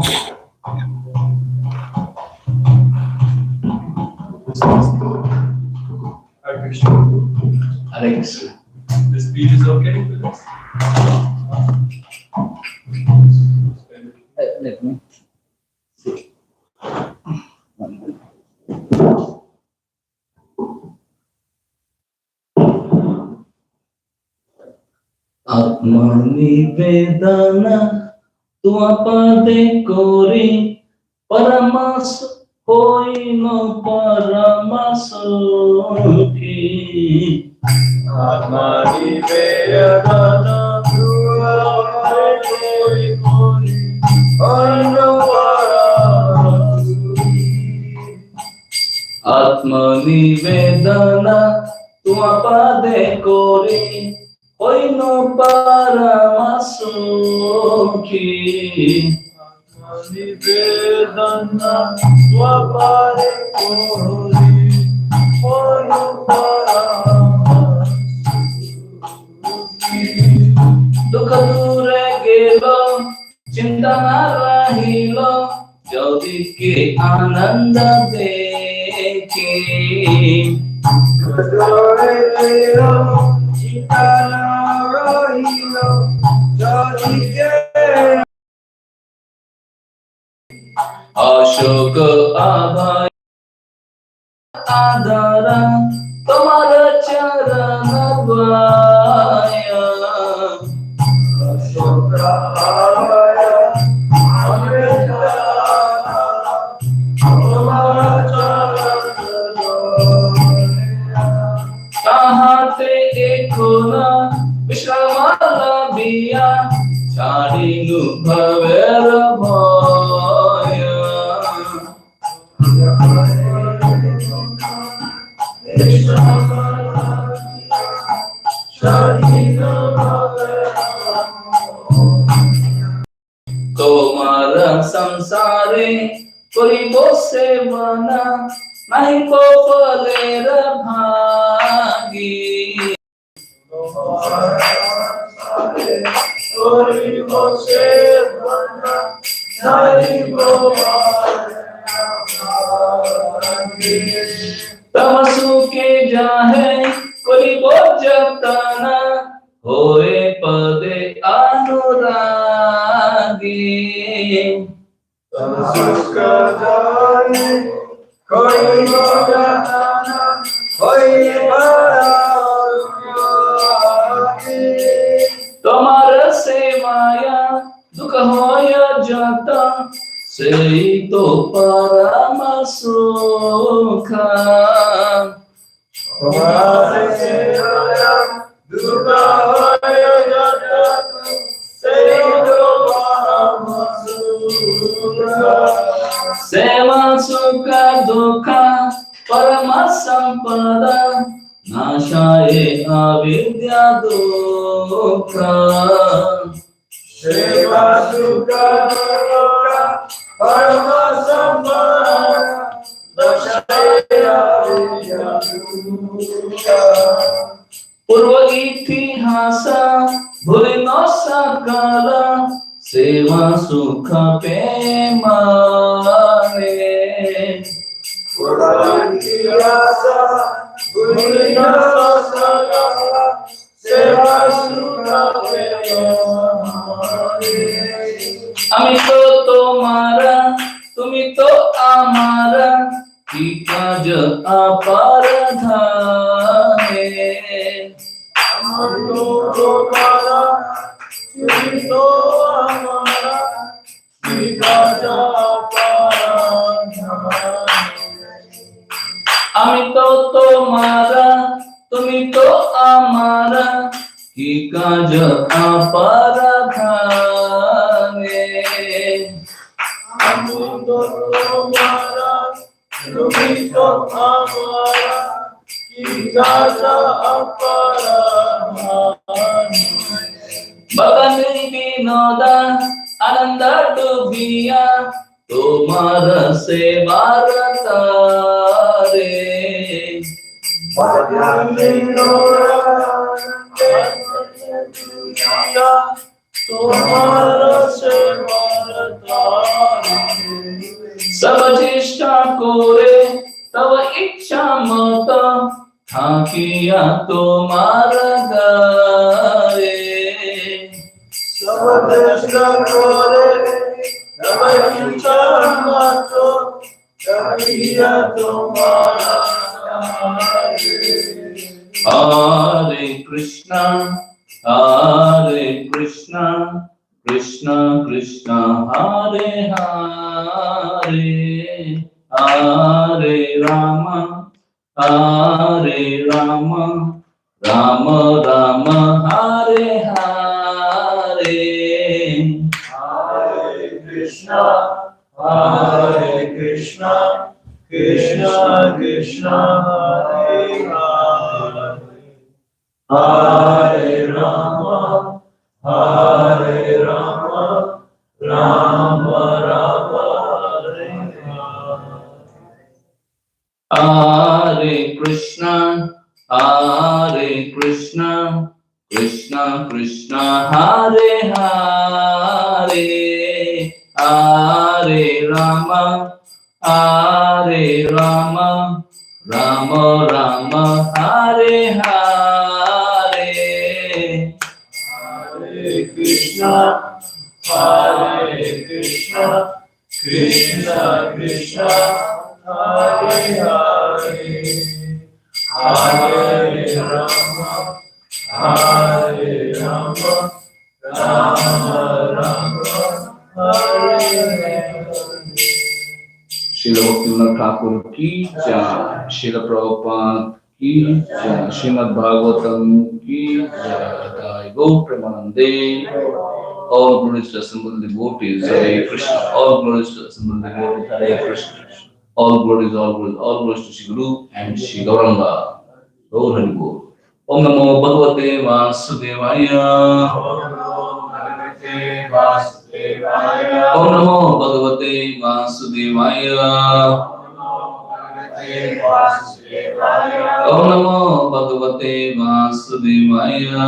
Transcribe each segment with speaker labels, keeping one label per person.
Speaker 1: Hare Krishna.
Speaker 2: Hare Krishna.
Speaker 1: The speed is okay with this?
Speaker 2: Let me see. Atmanivedana tuapade kori paramas hoino paramasukhi.
Speaker 1: Atmanivedana tuapade kori hoino paramasukhi.
Speaker 2: Atmanivedana tuapade kori hoino paramasukhi.
Speaker 1: Atmanivedana tuapade kori hoino paramasukhi.
Speaker 2: Dukha dure gelo chinta na rahilo jodi ke ananda dekhe.
Speaker 1: Dure gelo chinta na rahilo jodi ke
Speaker 2: Ashok आभाय आदरा तुम्हारा चरण द्वाया.
Speaker 1: अशोक आभाय आदरा तुम्हारा चरण द्वाया.
Speaker 2: कहाँ ते देखो ना विश्रामाला बिया छाड़ी नु भवेर भया. तुम्हारा संसारे कोई बोसे बना नहीं को पलेर भागी. तमसु के जाहे कोई बोझतना होए पदे अनुरागी.
Speaker 1: तमसु का जाहे कोई बोझतना होए अनुरागी.
Speaker 2: तुम्हारा सेवाया दुख होया जाता सेई तो परम सुख.
Speaker 1: तुम्हारे सेवाया दुख होया जाता सेई तो परम सुख.
Speaker 2: सेवा सुख दुख परम संपदा नाशाये अविद्या दुख.
Speaker 1: सेवा सुख दुख परम संपदा नाशाये अविद्या दुख.
Speaker 2: पूर्व इतिहास भूलि न सकल सेवा सुख प्रेमाने.
Speaker 1: पूर्व इतिहास भूलि न सकल सेवा सुख प्रेमाने.
Speaker 2: আমি তো তোমারা তুমি তো আমারা কি কাজ আপার ধানে.
Speaker 1: আমি তো তোমারা তুমি তো আমারা কি কাজ আপার ধানে.
Speaker 2: আমি তো তোমারা তুমি তো আমারা কি কাজ আপার ধানে.
Speaker 1: আমি তো তোমারা তুমি তো আমারা কি কাজ আপার ধানে.
Speaker 2: बगन विनोदा आनंद डूबिया तुम्हार सेवा तारे.
Speaker 1: बगन विनोदा तुम्हार सेवा तारे.
Speaker 2: করে তব ইচ্ছা মতো থাকিয়া তোমার গায়ে
Speaker 1: सब चेष्टा करे तब इच्छा मत कहिया तुम्हारा
Speaker 2: Hare Krishna Krishna Krishna Hare Hare Hare Rama Rama Rama Hare Hare
Speaker 1: Hare Krishna Krishna Krishna Hare Hare Hare Rama Rama Rama Hare Hare
Speaker 2: Hare Krishna Krishna Krishna Hare Hare Hare Rama Rama Rama Hare Hare
Speaker 1: Hare Krishna Krishna Krishna Hare Hare Hare Rama Rama Rama Hare Hare
Speaker 2: Srila Bhaktivinoda Thakur ki jai, Srila Prabhupada ki jai, Srimad Bhagavatam ki jai, Go Premanande, all glories to assembled devotees, Hare Krishna, all glories to assembled devotees, Hare Krishna, all glories to Shri Guru and Shri Gauranga, Gaur Hari Bol. Om Namo Bhagavate Vasudevaya. Om Namo Bhagavate Vasudevaya. Om Namo Bhagavate Vasudevaya.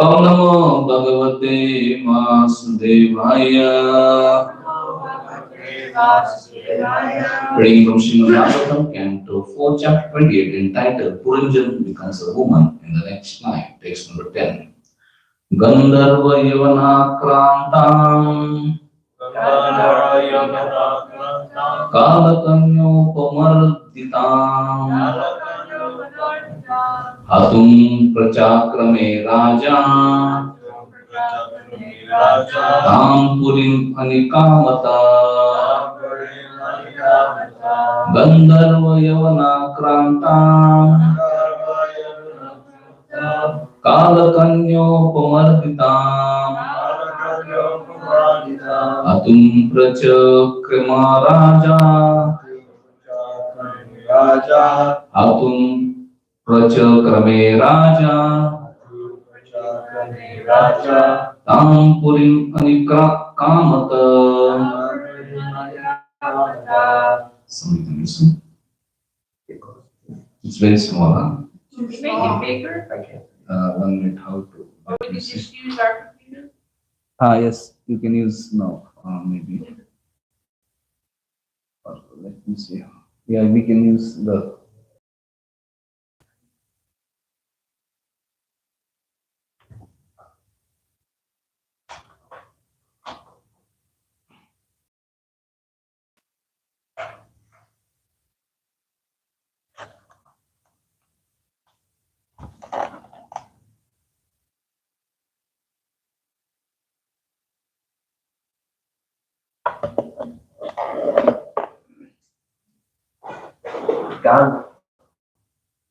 Speaker 2: Om Namo Bhagavate Vasudevaya. Reading from Srimad Bhagavatam, Canto 4, Chapter 28, entitled Puranjan becomes a woman. In the next line, text number 10. Gandharva Yavana Krantam Kalakanyopamarditam Hatum Prachakrame Raja Tam Purim Anikamata Gandharva Yavana Krantam Kalakanyopamarditam Atum Prachakrama Raja Atum Prachakrame Raja Tam Purim Anikamata. Somebody can listen. It's very small, huh?
Speaker 3: Should we make it bigger?
Speaker 1: Okay.
Speaker 2: 1 minute, how to?
Speaker 3: Or we could just use our computer?
Speaker 2: Yes, you can use now, maybe. Let me see. Yeah, we can use the.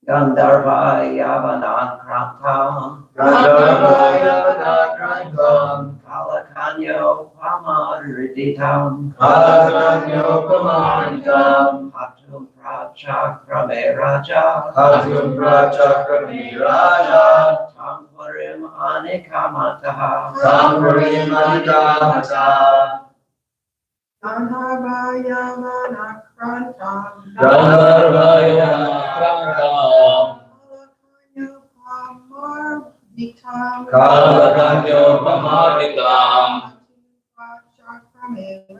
Speaker 4: Gandharva Yavanakrantam Kalakanyo Pamariditam Hatum Prachakrame Raja Tampurim Anikamataha
Speaker 2: Kalakanyo Pamaditam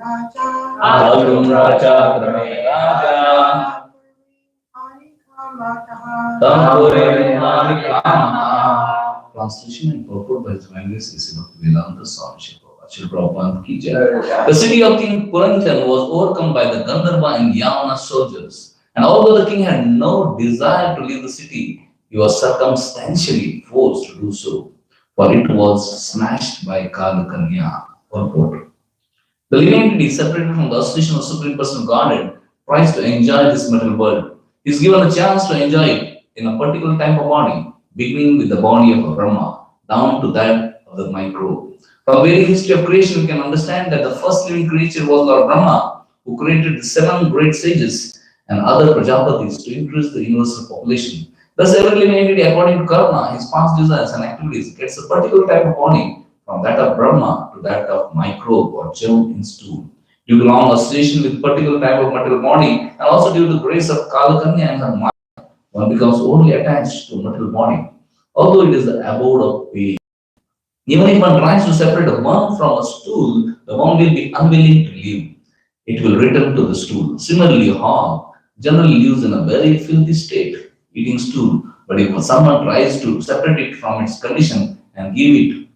Speaker 2: Atum Raja Krame Raja Tampure Manikama. Translation and purport by His Majesty Sri Bhaktivedanta Swami Srila Prabhupada ki jai. The city of King Puranjan was overcome by the Gandharva and Yavana soldiers. And although the king had no desire to leave the city, he was circumstantially forced to do so, for it was smashed by Kalakanya. Purport. The living entity separated from the association of Supreme Personal Godhead tries to enjoy this material world. He is given a chance to enjoy it in a particular type of body, beginning with the body of a Brahma, down to that of the microbe. From the very history of creation, we can understand that the first living creature was Lord Brahma, who created the 7 great sages and other Prajapatis to increase the universal population. Thus, every living entity, according to karma, his past desires and activities, gets a particular type of body, from that of Brahma to that of microbe or germ in stool. Due to long association with particular type of material body, and also due to the grace of Kalakanya and her mind, one becomes only attached to material body, although it is the abode of pain. Even if one tries to separate a worm from a stool, the worm will be unwilling to leave. It will return to the stool. Similarly, a hog generally lives in a very filthy state, eating stool. But if someone tries to separate it from its condition and give it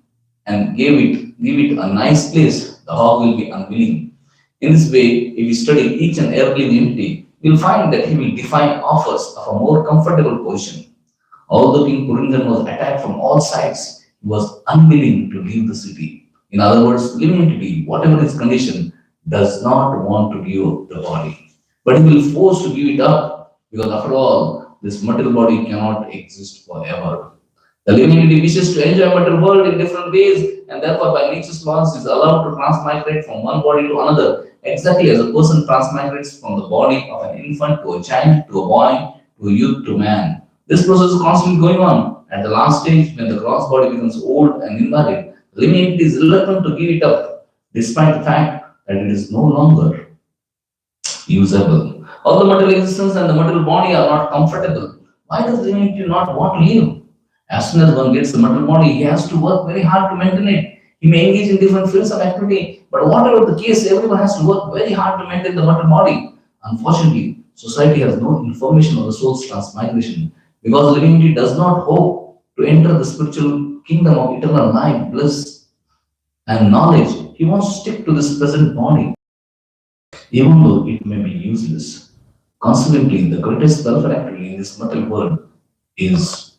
Speaker 2: a nice place, the hog will be unwilling. In this way, if we study each and every living entity, we will find that he will define offers of a more comfortable position. Although King Puranjan was attacked from all sides, he was unwilling to leave the city. In other words, living entity, whatever his condition, does not want to give the body. But he will force to give it up, because after all, this material body cannot exist forever. The living entity wishes to enjoy material world in different ways, and therefore by nature's laws is allowed to transmigrate from one body to another, exactly as a person transmigrates from the body of an infant to a child, to a boy, to a youth, to man. This process is constantly going on. At the last stage, when the gross body becomes old and invalid, the living entity is reluctant to give it up, despite the fact that it is no longer usable. Although material existence and the material body are not comfortable, why does the living entity not want to live? As soon as one gets the material body, he has to work very hard to maintain it. He may engage in different fields of activity, but whatever the case, everyone has to work very hard to maintain the material body. Unfortunately, society has no information of the soul's transmigration, because the living entity does not hope to enter the spiritual kingdom of eternal life, bliss, and knowledge. He wants to stick to this present body, even though it may be useless. Consequently, the greatest welfare activity in this material world is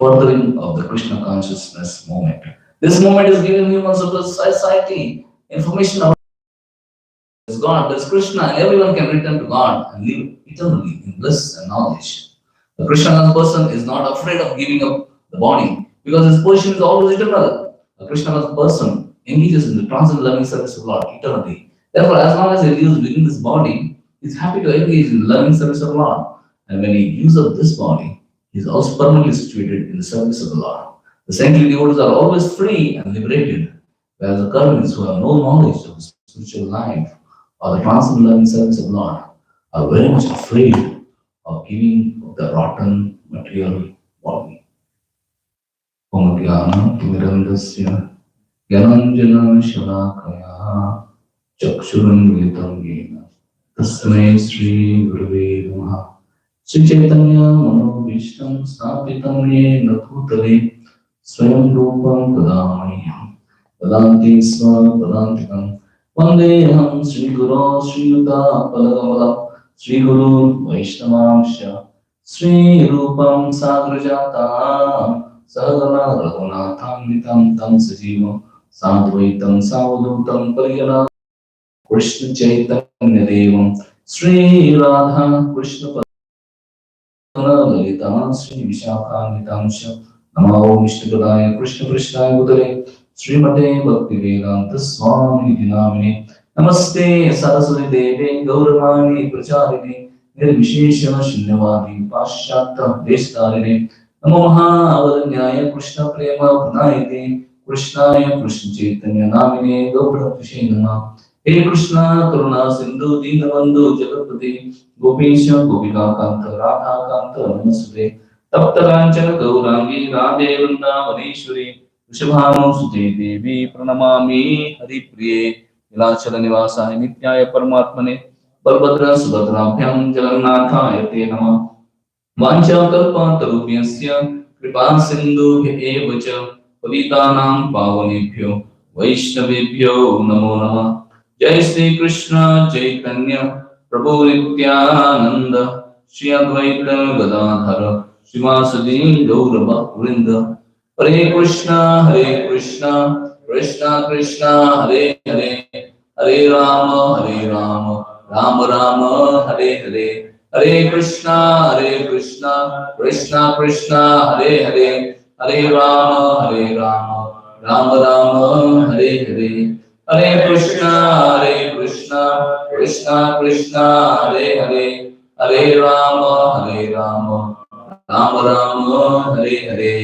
Speaker 2: furthering of the Krishna consciousness movement. This movement is giving humans of the society information about God, there is Krishna, and everyone can return to God and live eternally in bliss and knowledge. The Krishna person is not afraid of giving up the body, because his position is always eternal. The Krishna person engages in the transcendent loving service of Lord eternally. Therefore, as long as he lives within this body, he is happy to engage in the loving service of Lord. And when he gives up this body, he is also permanently situated in the service of the Lord. The saintly devotees are always free and liberated, whereas the karmis who have no knowledge of the spiritual life or the transcendent loving service of the Lord are very much afraid of giving up the rotten material body. Om Jnana Timirandasya Gyananjana Shalakaya Chakshurunvitam Yena Tasmai Sri Gurave Namaha Sri Chaitanya Manobhishtam Sthapitam Yena Bhutale Swayam Rupam Tadamayam Padanti Sva Padantikam Vandeham Sri Guru Sri Yuta Palagamalam Sri Guru Vaishnavamsha Sri Rupam Sagrajata Sagana Raghunatham Nitam Tam Sajivam Sadvaitam Savadutam Pariyana Krishna Chaitanya Devam Sri Radha Krishna Lalita Sri Vishakha Nitamsha Namo Vishnupadaya Krishna Krishnaya Bhutale Srimate Bhaktivedanta Swami Dinamine Namaste Saraswati Deve Gauravani Pracharini Nirvisheshana Shunyavadi Paschatta Deshtarine Namo Mahavadanyaya Krishna Prema Pranayate Krishnaya Krishna Chaitanya Namine Gaura Krishnama Hey Krishna Karuna Sindhu Dinabandhu Jagapati Gopesha Gopika Kanta Radha Kanta Namaste Tapta Kanchana Gaurangi Radhe Vrindavaneshwari Vrishabhanu Sute Devi Pranamami Hari Priye Nilachal निवासाय नित्याय परमात्मने बलभद्र सुभद्राभ्यां जगन्नाथाय ते नमः। वाञ्छाकल्पतरुभ्यश्च कृपा सिन्धुभ्य एव च पतितानां पावनेभ्यो वैष्णवेभ्यो नमो नमः। जय श्री कृष्ण चैतन्य प्रभु नित्यानंद श्री अद्वैत गदाधर श्रीवासदि गौर भक्तवृंद। हरे कृष्णा कृष्णा कृष्णा हरे हरे, हरे राम राम राम हरे हरे। हरे कृष्णा कृष्णा कृष्णा हरे हरे, हरे राम राम राम हरे हरे। हरे कृष्णा कृष्णा कृष्णा हरे हरे, हरे Ram Ram Ram Hare Hare.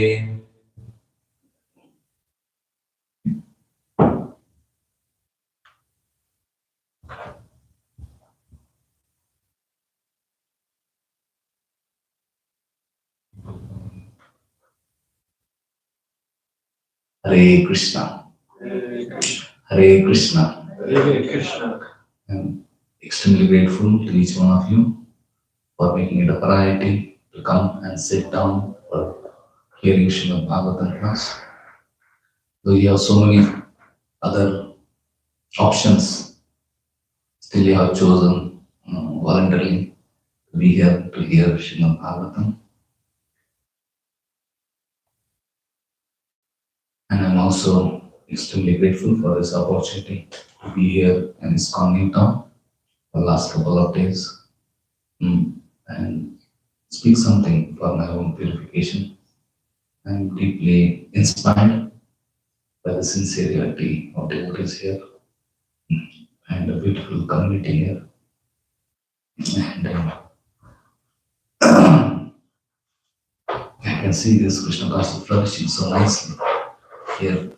Speaker 2: Hare Krishna. Hare Krishna.
Speaker 1: Hare Krishna.
Speaker 2: I'm extremely grateful to each one of you for making it a priority to come and sit down for hearing Srimad Bhagavatam class. Though you have so many other options, still you have chosen voluntarily to be here to hear Srimad Bhagavatam. And I'm also extremely grateful for this opportunity to be here in this New Town for the last couple of days and speak something for my own purification. I'm deeply inspired by the sincerity of devotees here and a beautiful community here. And I can see this Krishna consciousness flourishing so nicely here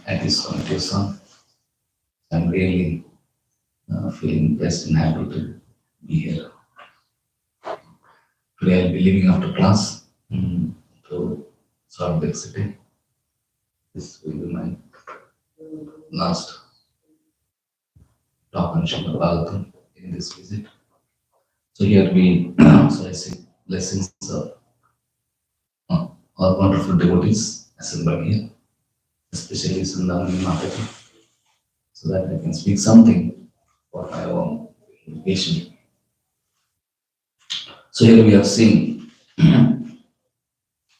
Speaker 2: at this community of sun. I'm really feeling blessed and happy to be here. Today I'll be leaving after class to Salt Lake City. This will be my last talk on Srimad Bhagavatam in this visit. So here we, so I say blessings of our wonderful devotees assembled here, especially Sundamani Mataji, so that I can speak something for my own education. So here we have seen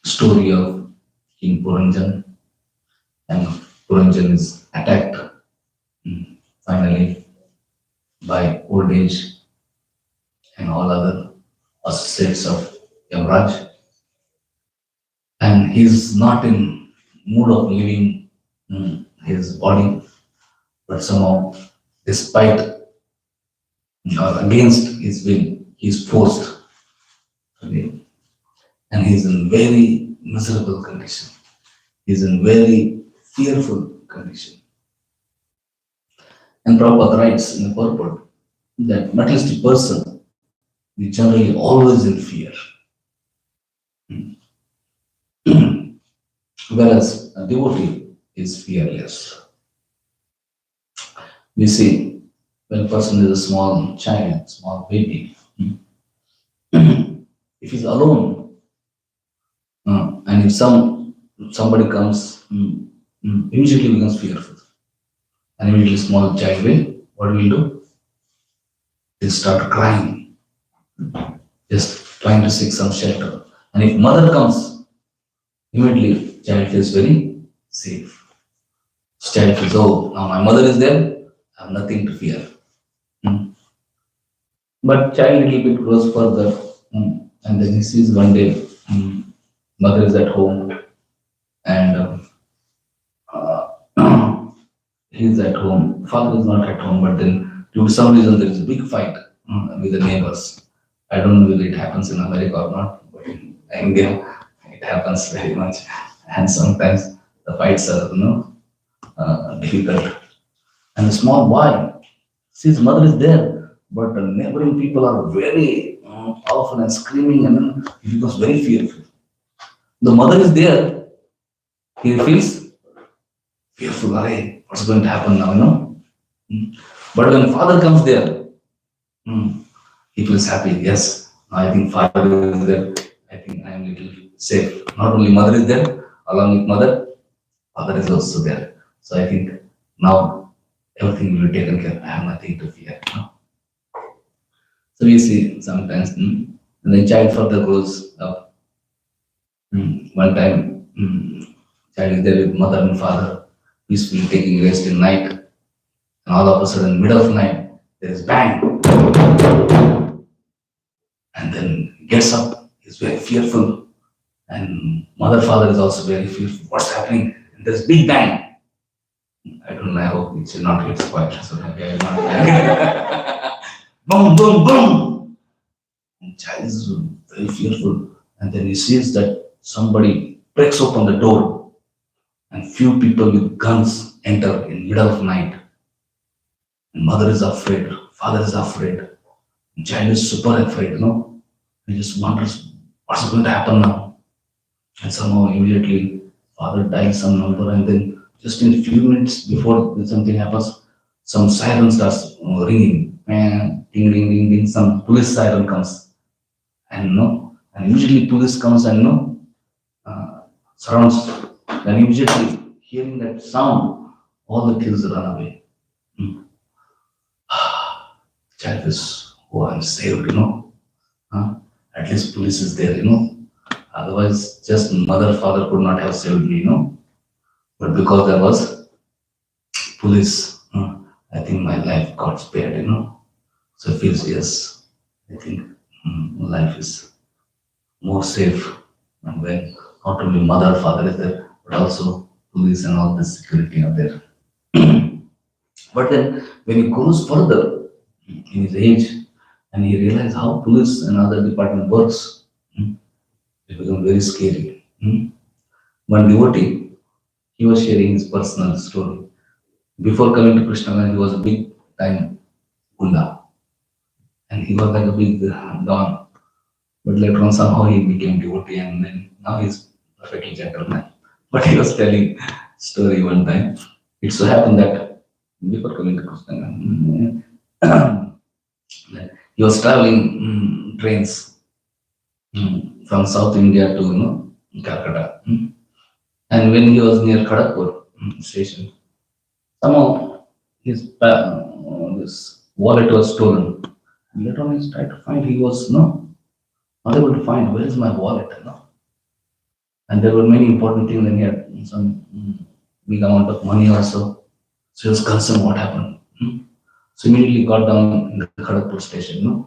Speaker 2: story of King Puranjan, and Puranjan is attacked finally by old age and all other associates of Yamaraj. And he's not in mood of leaving his body, but somehow, despite or against his will, he's forced to leave. And he's in very miserable condition. He's in very fearful condition. And Prabhupada writes in the purport that materialistic person is generally always in fear. Whereas a devotee is fearless. We see when a person is a small child, small baby, if he's alone, and if somebody comes, immediately becomes fearful. And immediately small child will, what will do? They start crying, just trying to seek some shelter. And if mother comes, immediately child feels very safe. Child feels, oh, now my mother is there, I have nothing to fear. But child little bit grows further, and then he sees one day mother is at home, and he is at home. Father is not at home, but then due to some reason there is a big fight with the neighbors. I don't know whether it happens in America or not, but in India it happens very much, and sometimes the fights are difficult. And the small boy sees mother is there, but the neighboring people are very powerful and screaming, and then he becomes very fearful. The mother is there, he feels fearful, array, what's going to happen now, Mm. But when father comes there, he feels happy. Yes, I think father is there. I think I am little safe. Not only mother is there, along with mother, father is also there. So I think now everything will be taken care of. I have nothing to fear. So we see sometimes when the child further grows up. One time, child is there with mother and father, peacefully taking rest in night, and all of a sudden, middle of night, there is bang, and then gets up. He's very fearful, and mother father is also very fearful. What's happening? And there's big bang. I don't know. I hope it should not get spoiled. So maybe I will not. Boom, boom, boom. And child is very fearful, and then he sees that somebody breaks open the door, and few people with guns enter in middle of night. And mother is afraid, father is afraid, and child is super afraid. He just wonders what's going to happen now. And somehow immediately father dials some number, and then just in a few minutes before something happens, some siren starts ringing. And ding ding ding ding, some police siren comes. And usually police comes and surrounds. And immediately hearing that sound, all the kids run away. Child is, oh, I'm saved. At least police is there. Otherwise, just mother, father could not have saved me. But because there was police, I think my life got spared. So it feels, yes, I think life is more safe and when not only mother, father is there, but also police and all the security are there. But then when he goes further in his age and he realizes how police and other department works, it becomes very scary. One devotee, he was sharing his personal story. Before coming to Krishna, he was a big time gunda, and he was like a big don. But later on, somehow he became devotee, and then now he's perfectly gentleman. But he was telling story one time. It so happened that before coming to Krishna, he was traveling trains from South India to Calcutta. And when he was near Kharagpur station, somehow his this wallet was stolen. And later on, he tried to find. He was not able to find where is my wallet. And there were many important things. And he had some big amount of money also. So he was concerned what happened. So immediately got down in the Kharagpur station.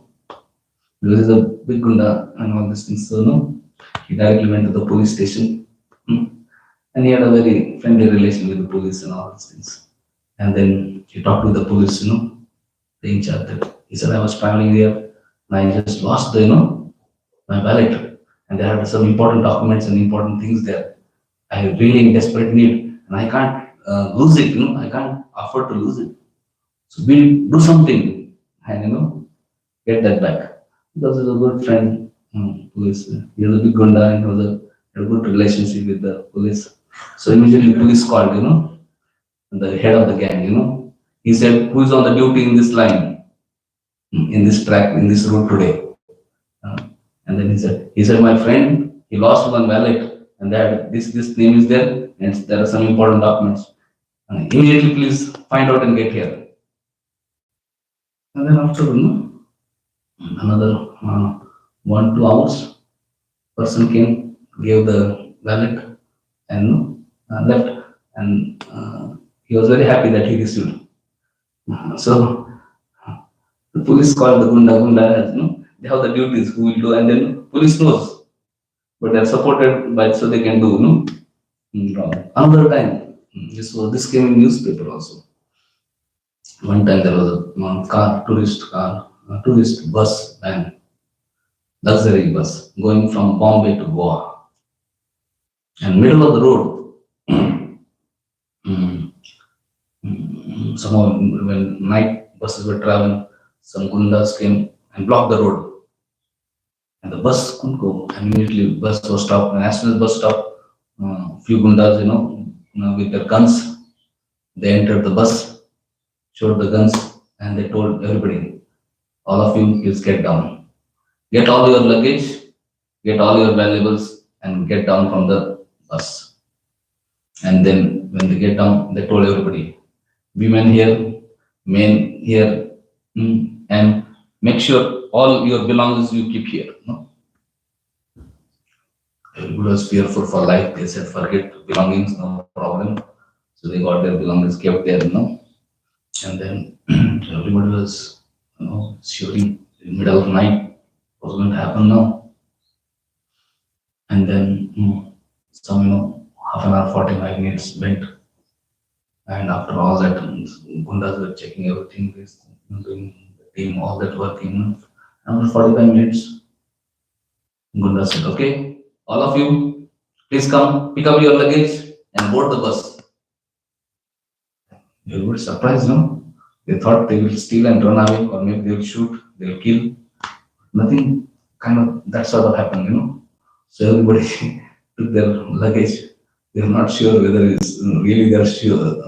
Speaker 2: Because he's a big gunda and all these things. So he directly went to the police station. And he had a very friendly relation with the police and all these things. And then he talked with the police, the in charge. He said, I was traveling here and I just lost my wallet. And there are some important documents and important things there. I have really in desperate need and I can't lose it, I can't afford to lose it. So we do something and get that back. Because he's a good friend, police. He was a big gunda and he was had a good relationship with the police. So immediately police called, the head of the gang, he said, who is on the duty in this line, in this track, in this route today? And then he said, my friend, he lost one wallet and that this name is there and there are some important documents. Immediately please find out and get here. And then after, another 1-2 hours, person came, gave the wallet and left. And he was very happy that he received. So the police called the gunda, they have the duties who will do, and then police knows, but they are supported by so they can do wrong. Another time, this came in newspaper also. One time there was a tourist bus van, luxury bus going from Bombay to Goa, and middle of the road. Somehow when night buses were traveling, some gundas came and blocked the road. And the bus couldn't go. And immediately bus was stopped. And as soon as bus stopped, few gundas, with their guns, They entered the bus, showed the guns, and they told everybody, all of you, please get down. Get all your luggage, get all your valuables, and get down from the bus. And then when they get down, they told everybody, women here, men here, and make sure all your belongings you keep here. No? Everybody was fearful for life. They said, forget belongings, no problem. So they got their belongings kept there, and then everybody was, shooting in the middle of the night. What's going to happen now? And then some, half an hour, 45 minutes went. And after all that, Gundas were checking everything, doing the team, all that working. After 45 minutes, Gunda said, okay, all of you, please come, pick up your luggage and board the bus. They were surprised, no? They thought they will steal and run away, or maybe they will shoot, they will kill. Nothing kind of that sort of happened, So everybody took their luggage. They were not sure whether it's really their sure,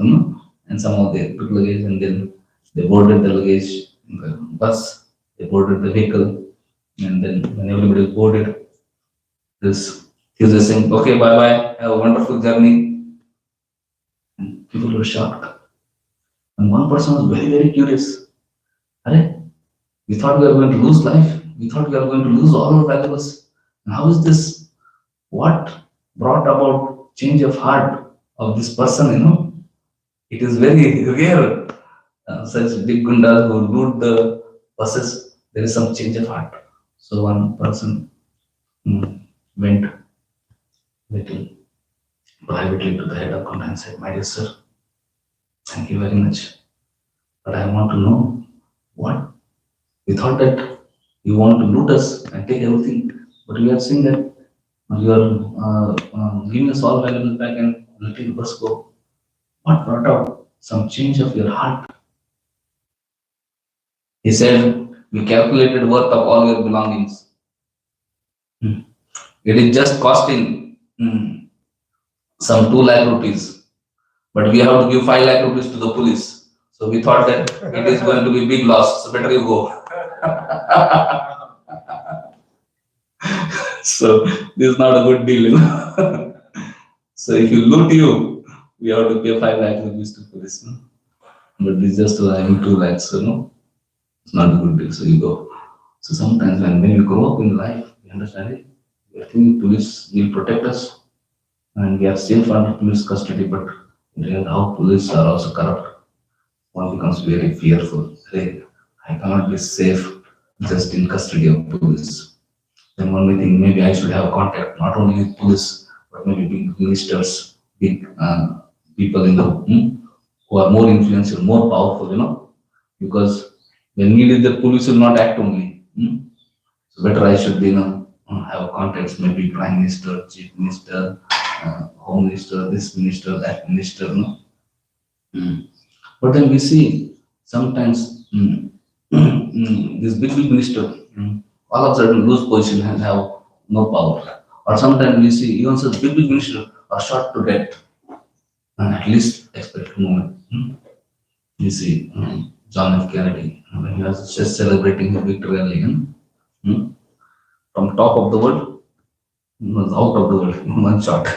Speaker 2: and somehow they took luggage and then they boarded the luggage in the bus, they boarded the vehicle, and then when everybody boarded, he was saying, okay, bye bye, have a wonderful journey. And people were shocked. And one person was very, very curious. We thought we were going to lose life. We thought we were going to lose all our valuables. And how is this? What brought about change of heart of this person, It is very rare. Such big gundas who loot the buses, there is some change of heart. So one person went little privately to the head of content and said, my dear sir, thank you very much. But I want to know what? We thought that you want to loot us and take everything, but we are seeing that you are giving us all valuables back and letting the bus go. What brought out some change of your heart? He said, we calculated worth of all your belongings. It is just costing some 2 lakh rupees, but we have to give 5 lakh rupees to the police. So we thought that it is going to be big loss, so better you go. So this is not a good deal, So if you loot we have to pay 5 lakh rupees to police. But this is just 2 lakhs, it's not a good deal, so you go. So sometimes when we grow up in life, we understand it. We think police will protect us, and we are safe under police custody, but in reality, how police are also corrupt. One becomes very fearful. Hey, I cannot be safe just in custody of police. Then one may think maybe I should have contact not only with police, but maybe big ministers, big people in the who are more influential, more powerful, because when needed, the police will not act on me. So better I should be, have contacts, maybe prime minister, chief minister, home minister, this minister, that minister, But then we see sometimes this big minister, all of a sudden lose position and have no power. Or sometimes we see even such big minister are shot to death, and at least expect a moment. You see John F. Kennedy, when he was just celebrating his victory from top of the world, he was out of the world in one shot,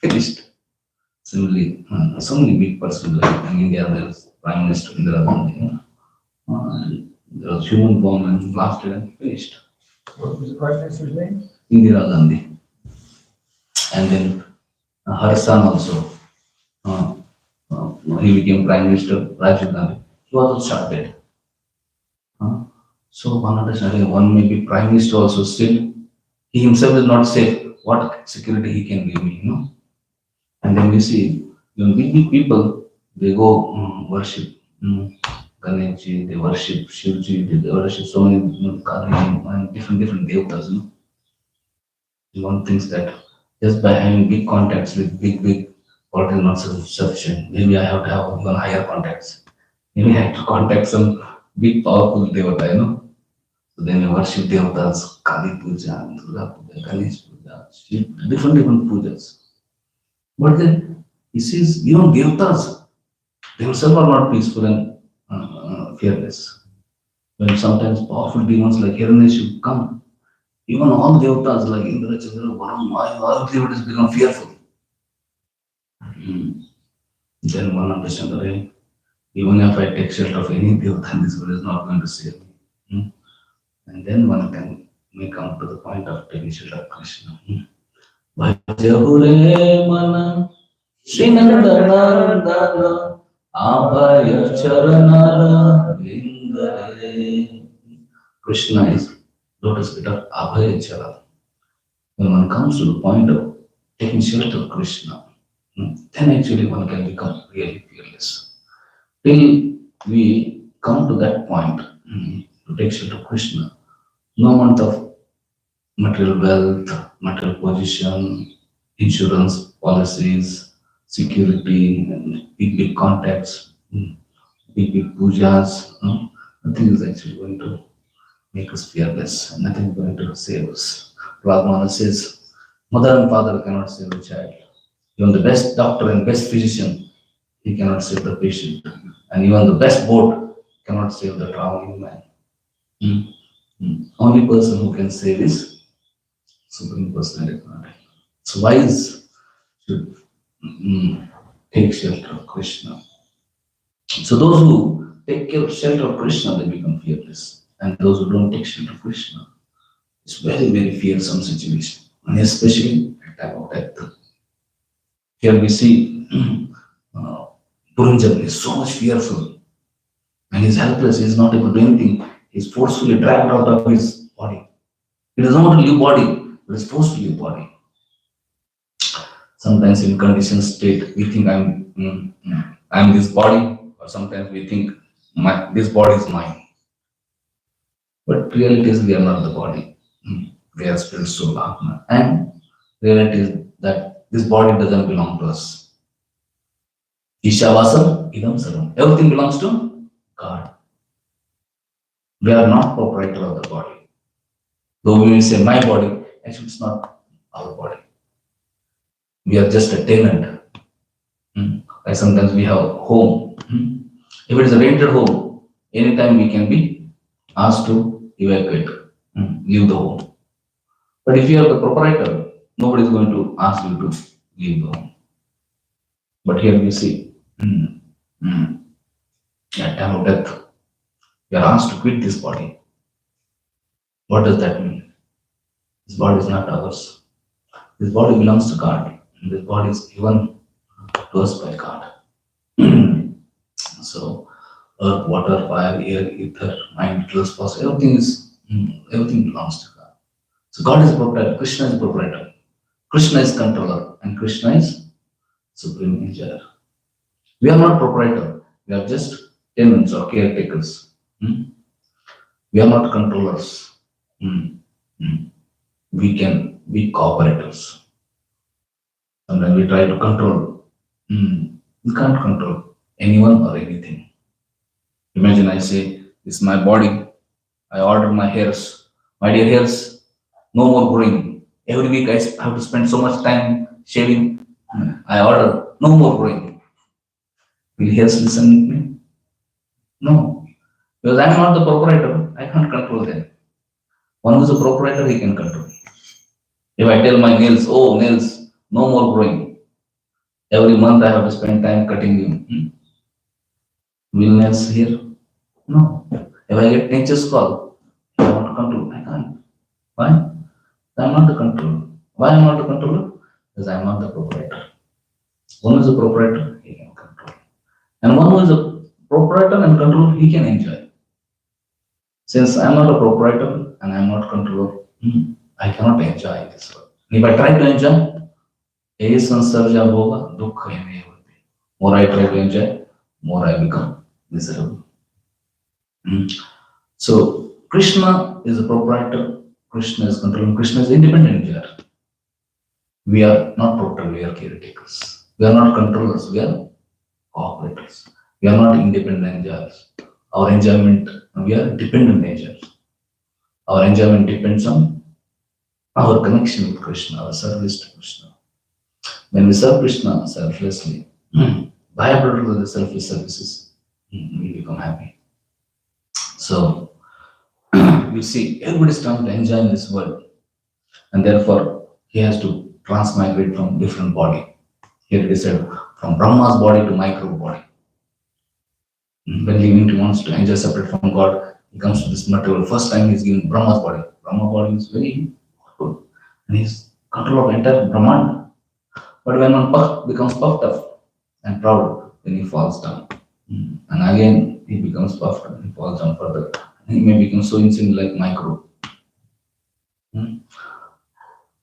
Speaker 2: finished. Similarly, so many big persons like in India, there was Prime Minister Indira Gandhi, there was human bomb and blasted and finished.
Speaker 1: What was the Prime Minister's name?
Speaker 2: Indira Gandhi. And then her son also, he became Prime Minister, Rajiv Gandhi. He was also shot dead. So one understanding, one may be Prime Minister also, still he himself is not safe. What security he can give me, And then we see, big people, they go worship Ganeshji, they worship Shivji, they worship so many Kali and different devatas. One thinks that just by having big contacts with big what is not sufficient. Maybe I have to have even higher contacts. Maybe I have to contact some big powerful devata, So then we worship devatas, Kali Puja, Durga Puja, Ganesh Puja, different pujas. But then he sees even devatas, themselves are not peaceful and fearless. When sometimes powerful demons like Hiranyashipu come, even all devatas like Indra, Chandra, Varun, all devotees become fearful. Then one understands, that even if I take shelter of any devata, this one is not going to save me. And then one may come to the point of taking shelter of Krishna. Bhajahure mana Srinandanandana Abhaya Charanara Vindare. Krishna is lotus feet of Abhaya Charana. When one comes to the point of taking shelter of Krishna, then actually one can become really fearless. Till we come to that point to take shelter of Krishna, no amount of material wealth, material position, insurance policies, security, and big contacts, big pujas, nothing is actually going to make us fearless. Nothing is going to save us. Ramana says, mother and father cannot save a child. Even the best doctor and best physician, he cannot save the patient. And even the best boat cannot save the traveling man. Only person who can save is Supreme Personality. So wise should take shelter of Krishna. So those who take shelter of Krishna, they become fearless. And those who don't take shelter of Krishna, it's very, very fearsome situation. And especially at time of death. Here we see Puranjan is so much fearful. And he's helpless, he's not able to do anything. He's forcefully dragged out of his body. He doesn't want to leave body, but he's forced to leave body. Sometimes in conditioned state, we think I'm this body, or sometimes we think this body is mine. But reality is we are not the body. We are spirit, soul, Atma. And reality is that this body doesn't belong to us. Ishavasam idam sarvam. Everything belongs to God. We are not proprietor of the body. Though we may say my body, actually it's not our body. We are just a tenant. Like sometimes we have a home. If it is a rented home, anytime we can be asked to evacuate, leave the home. But if you are the proprietor, nobody is going to ask you to leave the home. But here we see, at time of death, we are asked to quit this body. What does that mean? This body is not ours. This body belongs to God. And this body is given to us by God. So, earth, water, fire, air, ether, mind, dwells, force, everything belongs to God. So God is a proprietor, Krishna is a proprietor, Krishna is controller, and Krishna is supreme enjoyer. We are not proprietor, we are just tenants or caretakers. We are not controllers. We can be cooperators. Sometimes we try to control. We can't control anyone or anything. Imagine I say, this is my body. I order my hairs. My dear hairs, no more growing. Every week I have to spend so much time shaving. I order, no more growing. Will hairs listen to me? No. Because I am not the proprietor. I can't control them. One who is a proprietor, he can control. If I tell my nails, oh, nails, no more growing. Every month I have to spend time cutting them. Will nails here? No. If I get nature's call, I want to control, I can't. Why? I am not the controller. Why I am not the controller? Because I am not the proprietor. One who is a proprietor, he can control. And one who is a proprietor and controller, he can enjoy. Since I am not a proprietor and I am not controller, I cannot enjoy this world. If I try to enjoy, more I try to enjoy, more I become miserable. So Krishna is a proprietor, Krishna is controlling, Krishna is independent enjoyer. We are not proprietor, we are caretakers. We are not controllers, we are cooperators. We are not independent enjoyers. Our enjoyment, we are dependent enjoyers. Our enjoyment depends on our connection with Krishna, our service to Krishna. When we serve Krishna selflessly, byproduct of the selfish services, we become happy. So you see, everybody's trying to enjoy in this world, and therefore he has to transmigrate from different body. Here it is said, from Brahma's body to microbe body. When living wants to enjoy separate from God, he comes to this material. First time he's given Brahma's body. Brahma body is very powerful, and he's control of entire Brahman. But when one becomes puffed up and proud, then he falls down. And again he becomes puffed up and he falls down further. And he may become so insane like microbe.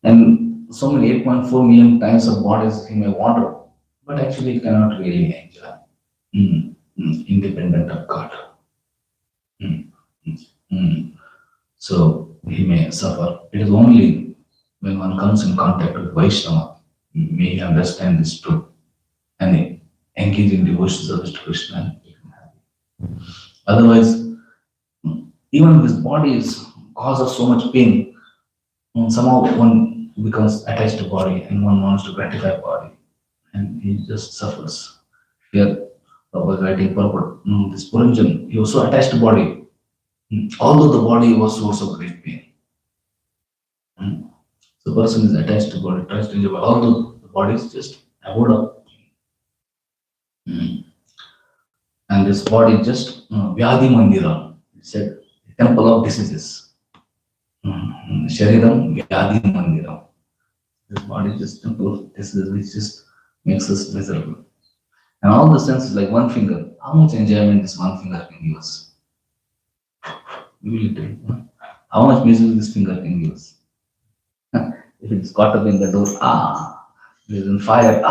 Speaker 2: And so many 8.4 million times of bodies he may wander, but actually he cannot really enjoy. Independent of God. So he may suffer. It is only when one comes in contact with Vaishnava, may he understand this truth and engage in devotion service to Krishna and become happy. Otherwise, even if his body is cause of so much pain, somehow one becomes attached to body and one wants to gratify body, and he just suffers. Here, Prabhupada writing purport, this Puranjan, he was so attached to body, although the body was source of great pain. The person is attached to body, tries to enjoy, although the body is just abode of pain. And this body just Vyadi Mandira, it said, temple of diseases. Shariram Vyadi Mandira. This body is just temple of diseases, which just makes us miserable. And all the senses, like one finger, how much enjoyment this one finger can give us? You will tell. How much misery this finger can give us? If it's caught up in the door, if it's on fire,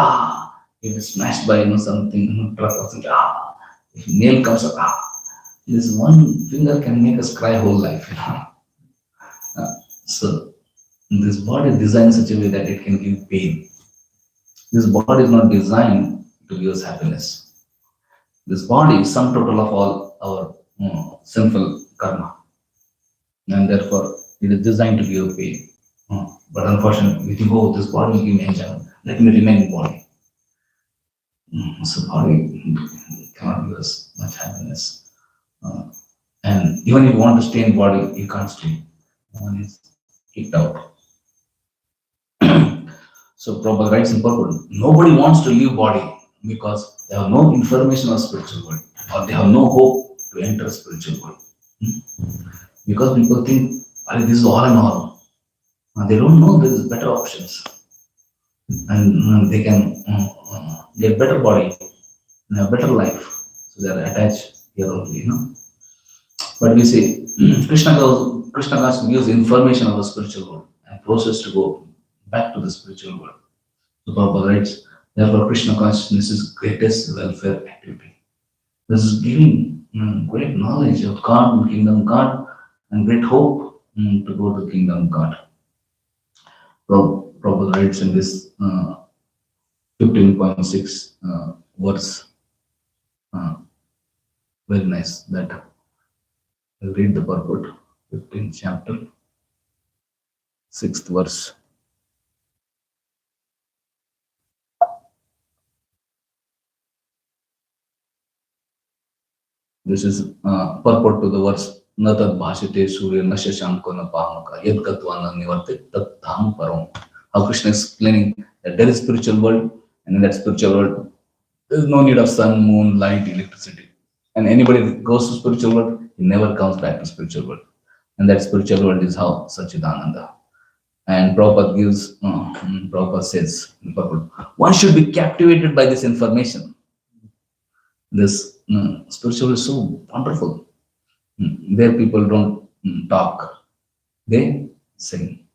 Speaker 2: if it's smashed by something, truck or something, if nail comes up, this one finger can make us cry whole life. So this body is designed in such a way that it can give pain. This body is not designed to give us happiness. This body is sum total of all our sinful karma, and therefore it is designed to give pain. But unfortunately, we think, this body will give me enjoyment. Let me remain in body. So body cannot give us much happiness. And even if you want to stay in body, you can't stay. One is kicked out. So Prabhupada writes in purport, nobody wants to leave body because they have no information of spiritual world, or they have no hope to enter spiritual world. Because people think, this is all in all. They don't know there is better options, and they can get better body and have better life. So they are attached here only, But we see Krishna gives information of the spiritual world and process to go back to the spiritual world. So Prabhupada writes, therefore Krishna consciousness is greatest welfare activity. This is giving great knowledge of God and kingdom God and great hope to go to kingdom God. Prabhupada writes in this 15.6 verse, very nice, that I'll read the purport, 15th chapter, 6th verse. This is purport to the verse, Natad bhashite surya nasya shamko na pamaka yad katva nivartit tat dham param. How Krishna is explaining that there is spiritual world, and in that spiritual world, there is no need of sun, moon, light, electricity. And anybody that goes to spiritual world, he never comes back to spiritual world. And that spiritual world is how Sachidananda. And Prabhupada says, one should be captivated by this information. This spiritual is so wonderful. There people don't talk, they sing.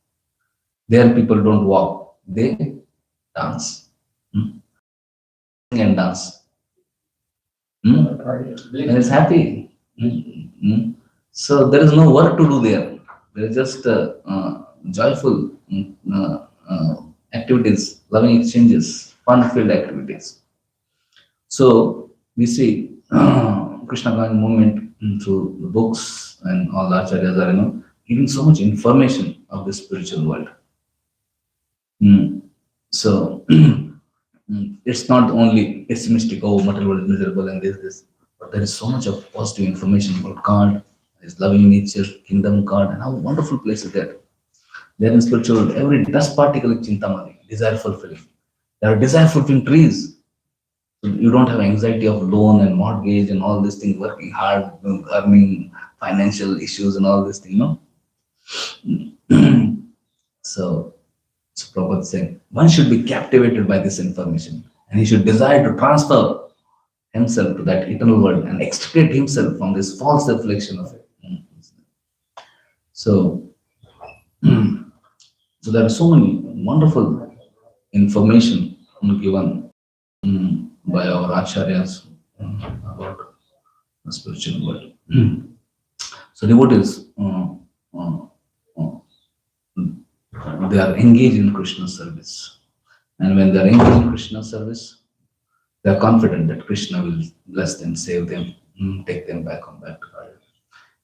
Speaker 2: There people don't walk, they dance. Sing and dance. And it's happy. So there is no work to do there. There is just joyful activities, loving exchanges, fun-filled activities. So we see Krishna conscious movement through the books, and all the Acharyas are giving so much information of the spiritual world. So It's not only pessimistic, oh, material world is miserable and this, but there is so much of positive information about God, His loving nature, kingdom God, and how wonderful place is that. There in spiritual world, every dust particle is chintamani, desire fulfilling. There are desire fulfilling trees. So you don't have anxiety of loan and mortgage and all these things, working hard, earning financial issues and all these things, So, Prabhupada is saying, one should be captivated by this information and he should desire to transfer himself to that eternal world and extricate himself from this false reflection of it. So, so there are so many wonderful information given by our Acharyas about the spiritual world. So devotees, they are engaged in Krishna service. And when they are engaged in Krishna service, they are confident that Krishna will bless them, save them, take them back to God.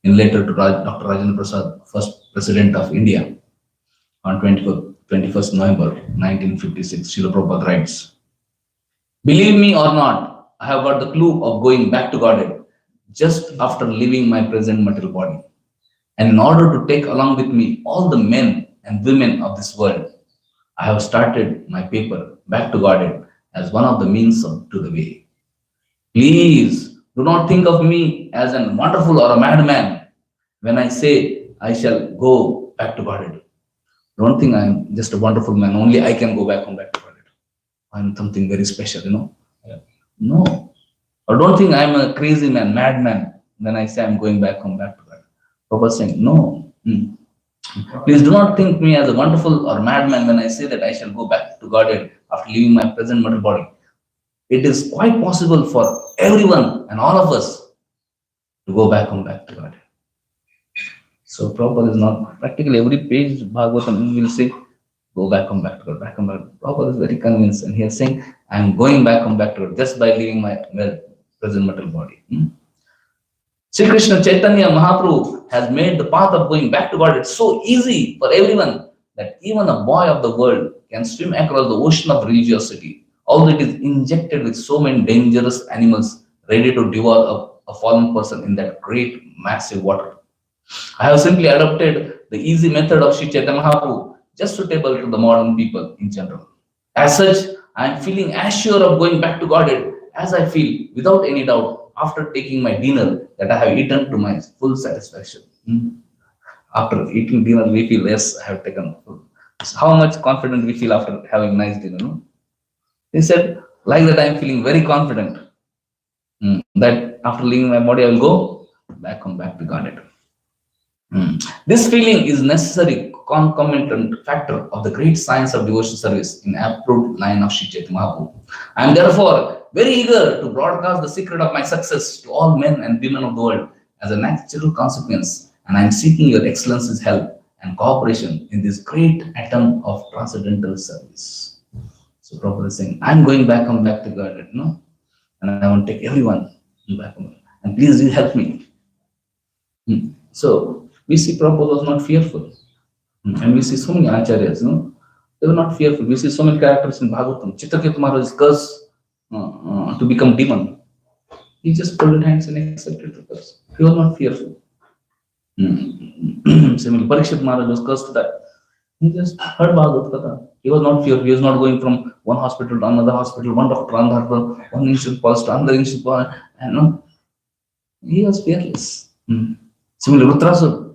Speaker 2: In letter to Dr. Rajendra Prasad, first president of India, on 21st November 1956, Srila Prabhupada writes, "Believe me or not, I have got the clue of going back to Godhead just after leaving my present material body. And in order to take along with me all the men and women of this world, I have started my paper, Back to Godhead, as one of the means to the way. Please do not think of me as a wonderful or a madman when I say I shall go back to Godhead. Don't think I'm just a wonderful man, only I can go back to Godhead. I'm something very special, No. Or don't think I'm a crazy man, madman, when I say I'm going back to God. Prabhupada is saying, no. Please do not think me as a wonderful or madman when I say that I shall go back to Godhead after leaving my present mortal body. It is quite possible for everyone and all of us to go back to Godhead. So Prabhupada is not, practically every page Bhagavatam will say, go back to God, back to God. Prabhupada is very convinced and he is saying, I am going back to God just by leaving my present mortal body. Sri Krishna Chaitanya Mahaprabhu has made the path of going back to God so easy for everyone that even a boy of the world can swim across the ocean of religiosity, although it is injected with so many dangerous animals ready to devour a fallen person in that great massive water. I have simply adopted the easy method of Sri Chaitanya Mahaprabhu, just suitable to the modern people in general. As such, I am feeling as sure of going back to Godhead as I feel, without any doubt, after taking my dinner that I have eaten to my full satisfaction. After eating dinner, we feel, yes, I have taken full. How much confident we feel after having nice dinner, no? He said, like that I am feeling very confident that after leaving my body, I will go back to Godhead. This feeling is necessary concomitant factor of the great science of devotional service in approved line of Sri Chaitanya Mahaprabhu. I am therefore very eager to broadcast the secret of my success to all men and women of the world as a natural consequence, and I am seeking your excellency's help and cooperation in this great atom of transcendental service. So Prabhupada is saying, I am going back to God, and I want to take everyone back home. And please do help me. So we see Prabhupada was not fearful. And we see so many acharyas, they were not fearful. We see so many characters in Bhagavatam. Chitraketu Maharaj is cursed to become demon. He just folded hands and accepted the curse. He was not fearful. Similarly, Parikshit Maharaj was cursed to that. He just heard Bhagavad Gita. He was not fearful. He was not going from one hospital to another hospital, one doctor to another, one insurance policy to another insurance policy. And he was fearless. Similarly, Rutrasur.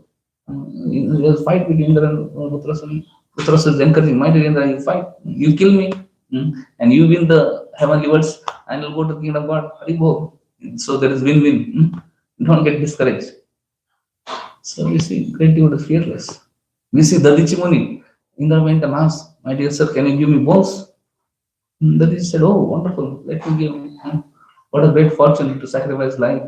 Speaker 2: There was a fight between Indra and Rutrasur. Rutrasur is encouraging, my dear Indra, you fight, you kill me, and you win the heavenly worlds, and you'll go to the kingdom of God. Haribo. So there is win-win. Don't get discouraged. So we see great devotees fearless. We see Dadichi Muni. Indra went and asked, my dear sir, can you give me bones? Dadichi said, oh, wonderful, let me give you. What a great fortune to sacrifice life.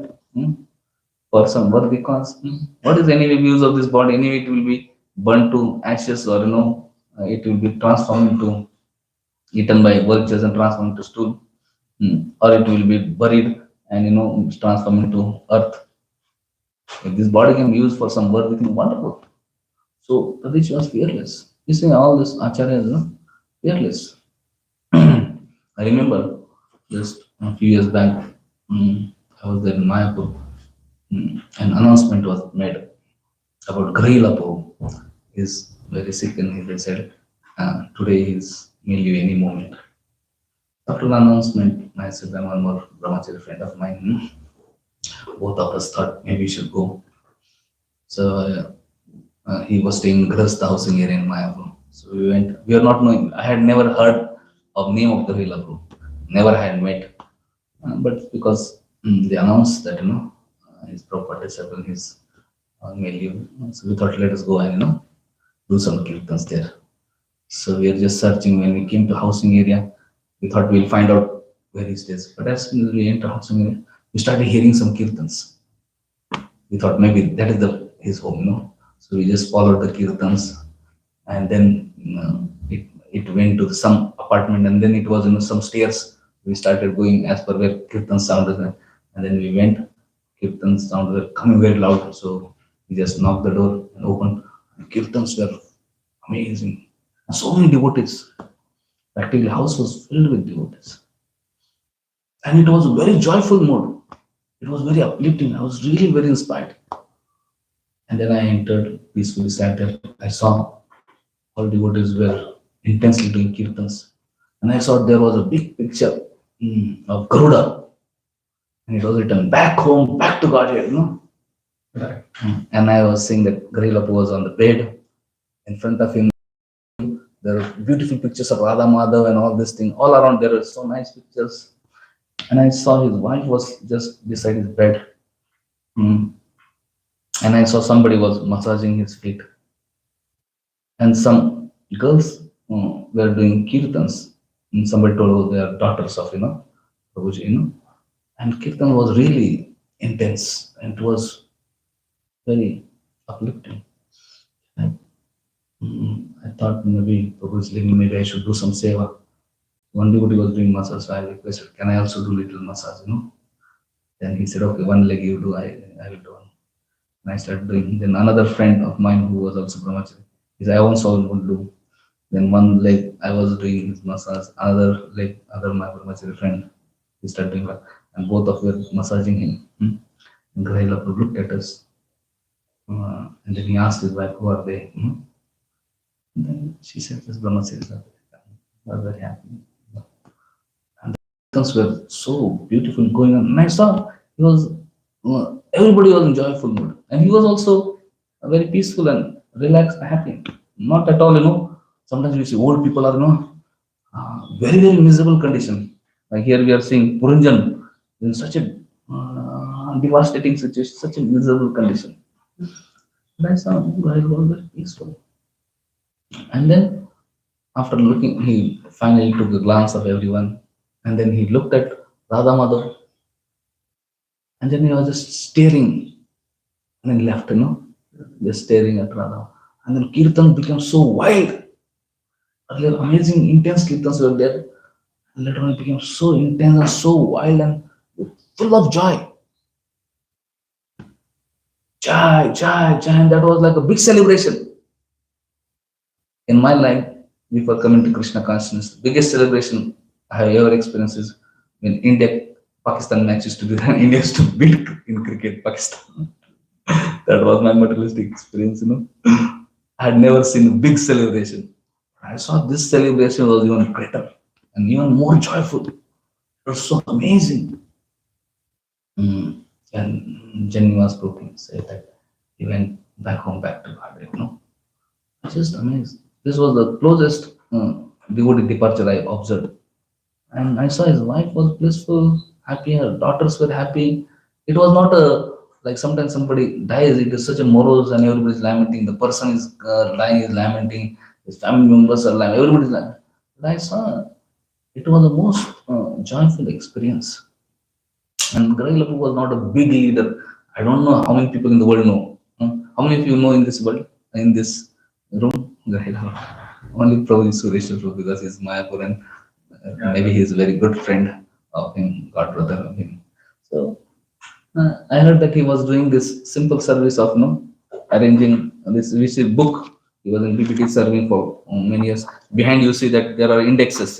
Speaker 2: For some worthy cause. What is anyway views of this body? Anyway, it will be burnt to ashes, or it will be transformed into, eaten by vultures and transformed into stool, or it will be buried and transformed into earth. If this body can be used for some worthy thing, wonderful. So Tadichi was fearless. You see all this acharyas, fearless. I remember just a few years back, I was there in Mayapur. An announcement was made about Grahila Prabhu. He's very sick and they said today he's may leave any moment. After the announcement, myself and one more brahmachari friend of mine, both of us thought maybe we should go. So he was staying in Grahastha housing area in Mayapur. So we went. We are not knowing. I had never heard of name of the Grahila Prabhu. Never had met. But because they announced that his property settle his may leave, so we thought let us go and do some kirtans there. So we are just searching. When we came to housing area, we thought we'll find out where he stays. But as soon as we enter housing area, we started hearing some kirtans. We thought maybe that is his home, So we just followed the kirtans, and then it went to some apartment, and then it was some stairs. We started going as per where kirtan sounded, and then we went. Kirtan sound were coming very loud, so we just knocked the door and opened. And kirtans were amazing. So many devotees. Practically, house was filled with devotees, and it was a very joyful mood. It was very uplifting. I was really very inspired. And then I entered, peacefully sat there. I saw all devotees were intensely doing kirtans, and I saw there was a big picture of Garuda. And it was written back home, back to Godhead,
Speaker 1: Right.
Speaker 2: And I was seeing that Grahila was on the bed. In front of him, there were beautiful pictures of Radha Madhav and all this thing. All around there were so nice pictures. And I saw his wife was just beside his bed. And I saw somebody was massaging his feet. And some girls were doing kirtans. And somebody told they are daughters of, Prabhuji, And kirtan was really intense, and it was very uplifting. I thought maybe Prabhu is living, maybe I should do some seva. One devotee was doing massage, so I requested, can I also do little massage, Then he said, okay, one leg you do, I will do one. And I started doing. Then another friend of mine who was also brahmachari, he said, I also will do. Then one leg I was doing his massage, other leg, my brahmachari friend, he started doing that. And both of were massaging him. And Grahila looked at us. And then he asked his wife, who are they? And then she said, this brahmacharis are very happy. And the kirtans were so beautiful going on. And I saw he was, everybody was in joyful mood. And he was also very peaceful and relaxed, happy. Not at all, sometimes we see old people are, very, very miserable condition. Like here we are seeing Puranjan in such a devastating situation, such a miserable condition. But I saw Grahila was very peaceful. And then after looking, he finally took a glance of everyone, and then he looked at Radha Madhav, and then he was just staring, and then left, just staring at Radha. And then kirtan became so wild. Earlier, amazing, intense kirtans were there. And later on, it became so intense and so wild and full of joy. Joy, joy, joy, and that was like a big celebration. In my life, before coming to Krishna consciousness, the biggest celebration I have ever experienced is when India-Pakistan match used to be there. India used to beat in cricket, Pakistan. That was my materialistic experience, I had never seen a big celebration. I saw this celebration was even greater and even more joyful. It was so amazing. And Janivas Prabhu said that he went back home, back to Godhead, Just amazing. This was the closest devotee departure I observed. And I saw his wife was blissful, happy, her daughters were happy. It was not like sometimes somebody dies, it is such a morose and everybody is lamenting. The person is dying, is lamenting, his family members are lamenting, everybody is lamenting. But I saw it was the most joyful experience. And Grahila was not a big leader. I don't know how many people in the world know. How many of you know in this world, in this room? Grahila. Only probably Suresh Prabhu, because he's Mayapur and maybe he's a very good friend of him, god brother of him. So I heard that he was doing this simple service of arranging this book. He was in PPT serving for many years. Behind you see that there are indexes,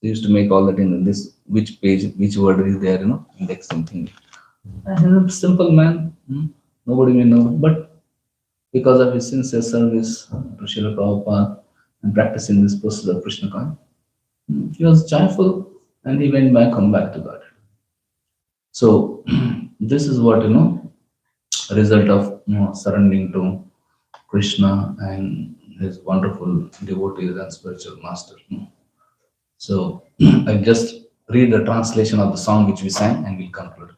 Speaker 2: They used to make all that in this, which page, which word is there, index something. I'm a simple man. Nobody may know. But because of his sincere service to Srila Prabhupada and practicing this process of Krishna consciousness, he was joyful and he went back, come back to God. So this is what, result of surrendering to Krishna and his wonderful devotees and spiritual master. So I'll just read the translation of the song which we sang and we'll conclude.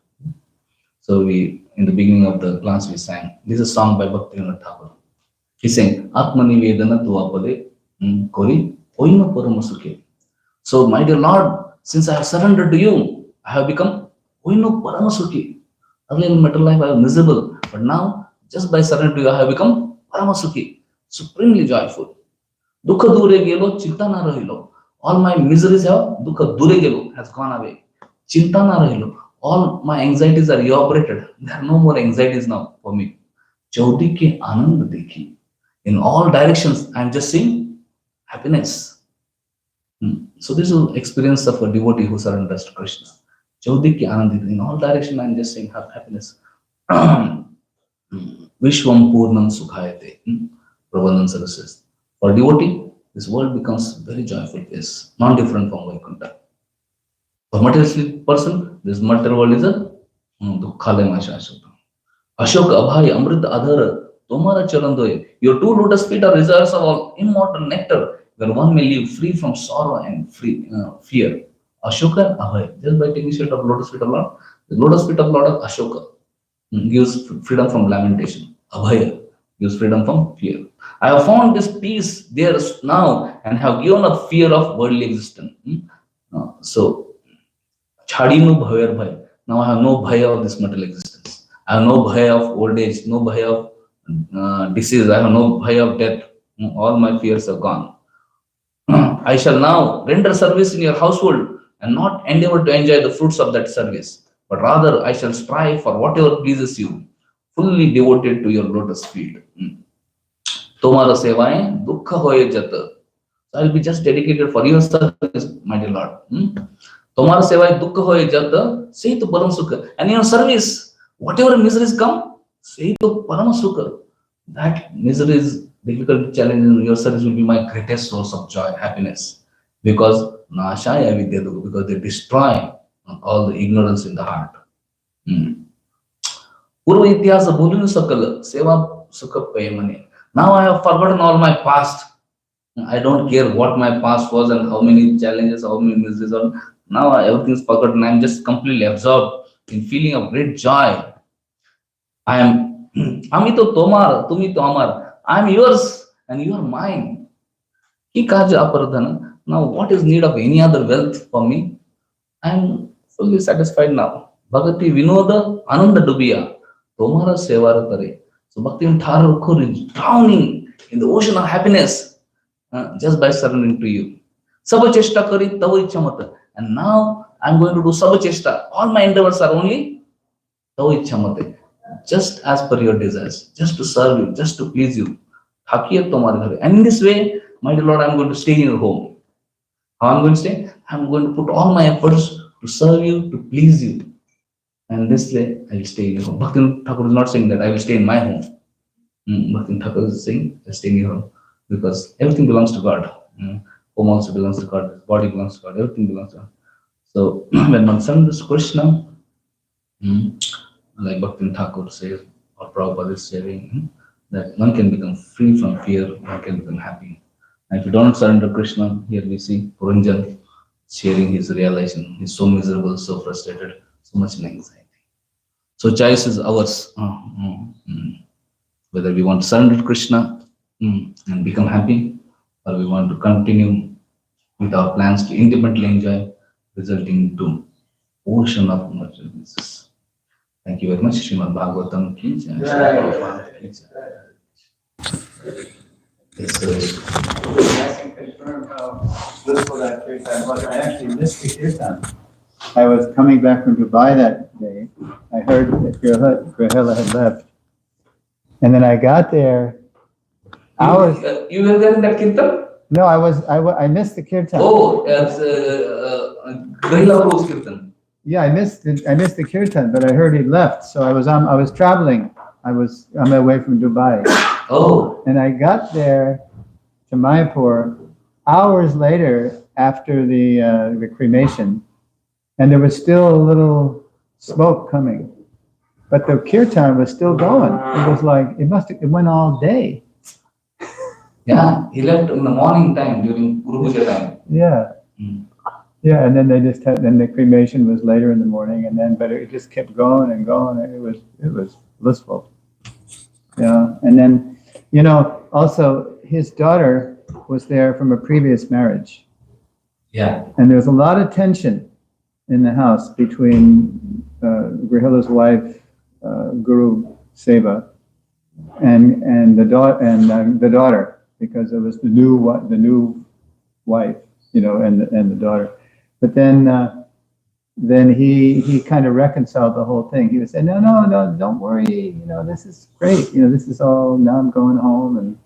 Speaker 2: So in the beginning of the class we sang, this is a song by Bhaktivinoda Thakur. He sang, Atmani Vedana Tuapade Kori Oina Paramasuke. So my dear Lord, since I have surrendered to you, I have become Oino Paramasuki. Earlier in material life I was miserable, but now just by surrender to you, I have become Paramasuki, supremely joyful. Dukha dure gelo, chinta na rahilo. All my miseries have dukha dure gelo, has gone away. Chinta na rahilo. All my anxieties are evaporated. There are no more anxieties now for me. Chaudi ke anand dekhi. In all directions, I am just seeing happiness. So this is the experience of a devotee who surrenders to Krishna. Chaudi ke anand dekhi. In all directions, I am just seeing happiness. Vishwam Purnam Sukhayate. Prabhupada says, for devotee, this world becomes very joyful place, not different from Vaikuntha. For materialistic person, this material world is a Dukkhalaya Shashvata. Ashoka Abhaya Amrita Adhara Tomara Charandoye. Your two lotus feet are reserves of all immortal nectar, where one may live free from sorrow and fear. Ashoka and Abhaya. Just by taking shade of lotus feet of Lord, the lotus feet of Lord of Ashoka gives freedom from lamentation. Abhaya gives freedom from fear. I have found this peace there now and have given up fear of worldly existence. So, Chadinu Bhavar Bhai. Now I have no bhaya of this material existence. I have no bhaya of old age, no bhaya of disease. I have no bhaya of death. All my fears are gone. I shall now render service in your household and not endeavor to enjoy the fruits of that service, but rather I shall strive for whatever pleases you, fully devoted to your lotus feet. Tomara sevaye dukkha hoye jata. So I will be just dedicated for your service, my dear Lord. Tomara sevaye dukkha hoye jata, say to param sukha. And in your service, whatever miseries come, say to param sukha. That miseries, difficult challenges in your service will be my greatest source of joy, happiness. Because nashaya vidyadu, because they destroy all the ignorance in the heart. Purva ityasa bhulinu sakala, seva sukha payamane. Now I have forgotten all my past. I don't care what my past was and how many challenges, how many miseries are. Now everything is forgotten. I am just completely absorbed in feeling of great joy. I am Amito Tomar, Tumito Amar. I am yours and you are mine. Now what is need of any other wealth for me? I am fully satisfied now. Bhagati Vinoda Ananda Dubiya. Tomara Sevara Tare. So Bhakti Thakur is drowning in the ocean of happiness just by surrendering to you. Sabacheshta kari tavo ichamata. And now I'm going to do sabacheshta. All my endeavors are only tavo ichamate. Just as per your desires. Just to serve you. Just to please you. And in this way, my dear Lord, I'm going to stay in your home. How I'm going to stay? I'm going to put all my efforts to serve you, to please you. And this way, I will stay in your home. Bhakti Thakur is not saying that I will stay in my home. Bhakti Thakur is saying, I stay in your home. Because everything belongs to God. Home also belongs to God. Body belongs to God. Everything belongs to God. So, when one surrenders to Krishna, like Bhakti Thakur says, or Prabhupada is saying, that one can become free from fear, one can become happy. And if you don't surrender to Krishna, here we see Puranjan sharing his realization. He's so miserable, so frustrated, so much in anxiety. So choice is ours. Whether we want to surrender to Krishna and become happy, or we want to continue with our plans to independently enjoy, resulting to ocean of materialities. Thank you very much. Srimad Bhagavatam ki jai.
Speaker 1: I can confirm how blissful that kirtan was. I actually missed the kirtan. I was coming back from Dubai that day. I heard that Grahela had left. And then I got there hours.
Speaker 2: You were there in that kirtan?
Speaker 1: No, I missed the kirtan.
Speaker 2: Oh, it's Grahila Prabhu's Kirtan.
Speaker 1: Yeah, I missed the kirtan, but I heard he left. So I was traveling. I was on my way from Dubai.
Speaker 2: Oh,
Speaker 1: And I got there to Mayapur hours later after the cremation, and there was still a little smoke coming, but the kirtan was still going. It was like it went all day.
Speaker 2: yeah, he left in the morning time during Guru Puja time.
Speaker 1: Yeah.
Speaker 2: Mm.
Speaker 1: Yeah, and then then the cremation was later in the morning, but it just kept going and going. It was blissful. Yeah, and then, also his daughter was there from a previous marriage,
Speaker 2: Yeah,
Speaker 1: and there was a lot of tension in the house between Grahila's wife, Guru Seva, and the daughter, because it was the new wife, and the daughter. But then he kind of reconciled the whole thing. He was saying, no, don't worry. This is great. This is all, now I'm going home. And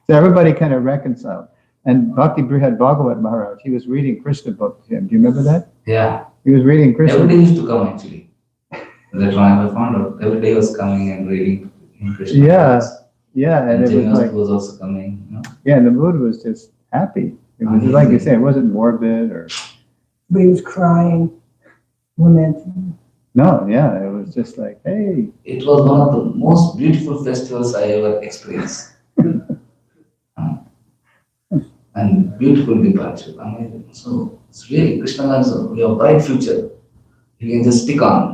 Speaker 1: so everybody kind of reconciled. And Bhakti Brihad Bhagavat Maharaj, he was reading Krishna book to him. Do you remember that?
Speaker 2: yeah.
Speaker 1: He was reading Krishna.
Speaker 2: Every day used to come actually. That's why I found out. Every day was coming and reading in Krishna.
Speaker 1: Yeah.
Speaker 2: books.
Speaker 1: Yeah, and
Speaker 2: And
Speaker 1: it was like,
Speaker 2: was also coming.
Speaker 1: yeah, and the mood was just happy. It was like you say, it wasn't morbid or,
Speaker 5: But he was crying, lamenting.
Speaker 1: no, yeah, it was just like, hey.
Speaker 2: It was one of the most beautiful festivals I ever experienced. And beautiful departure. Amazing. So it's really Krishna has a bright future. You can just stick on.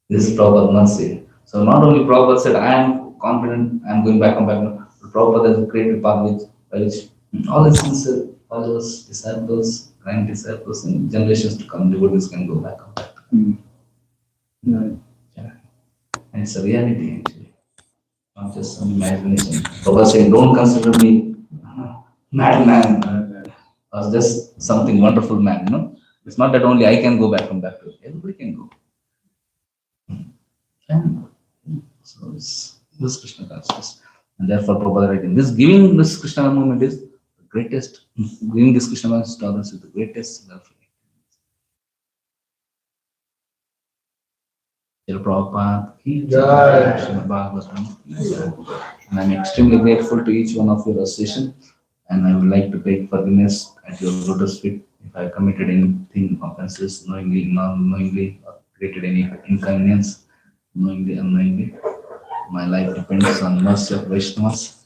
Speaker 2: This is Prabhupada mercy. So not only Prabhupada said, I am confident, I am going back and back. But Prabhupada has created path which all his sincere followers, disciples, grand disciples, and generations to come, devotees can go back and back.
Speaker 1: Right.
Speaker 2: Yeah. And it's a reality actually, not just some imagination. Prabhupada saying, don't consider me madman. I was just something wonderful man, It's not that only I can go back and back to it. Everybody can go. And so it's this Krishna consciousness. And therefore Prabhupada writing, giving this Krishna movement is the greatest, giving this Krishna consciousness to others is the greatest love. Prabhupada, Srimad Bhagavatam. And I'm extremely grateful to each one of your association, and I would like to take forgiveness at your lotus feet if I committed anything offenses, knowingly, non-knowingly, or created any inconvenience, knowingly, unknowingly. My life depends on mercy of Vaishnavas.